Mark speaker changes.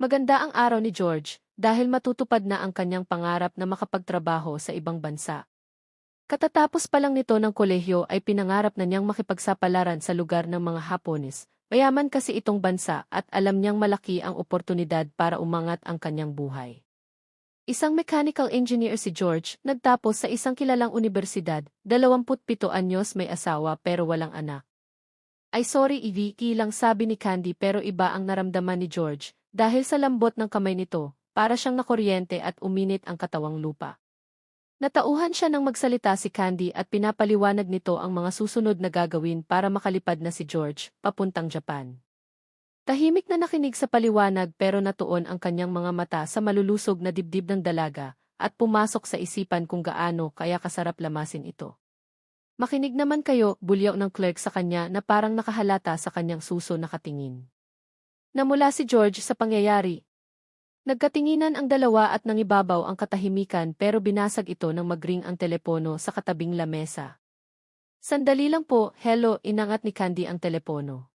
Speaker 1: Maganda ang araw ni George dahil matutupad na ang kanyang pangarap na makapagtrabaho sa ibang bansa. Katatapos pa lang nito ng kolehiyo ay pinangarap na niyang makipagsapalaran sa lugar ng mga Hapones. Mayaman kasi itong bansa at alam niyang malaki ang oportunidad para umangat ang kanyang buhay. Isang mechanical engineer si George, nagtapos sa isang kilalang unibersidad, 27 anyos may asawa pero walang anak. Ay sorry Vicky lang sabi ni Candy pero iba ang naramdaman ni George dahil sa lambot ng kamay nito, para siyang nakuryente at uminit ang katawang lupa. Natauhan siya nang magsalita si Candy at pinapaliwanag nito ang mga susunod na gagawin para makalipad na si George, papuntang Japan. Tahimik na nakinig sa paliwanag pero natuon ang kanyang mga mata sa malulusog na dibdib ng dalaga at pumasok sa isipan kung gaano kaya kasarap lamasin ito. Makinig naman kayo, bulyaw ng clerk sa kanya na parang nakahalata sa kanyang suso nakatingin. Namula si George sa pangyayari. Nagkatinginan ang dalawa at nangibabaw ang katahimikan pero binasag ito nang magring ang telepono sa katabing lamesa. Sandali lang po, hello, inangat ni Candy ang telepono.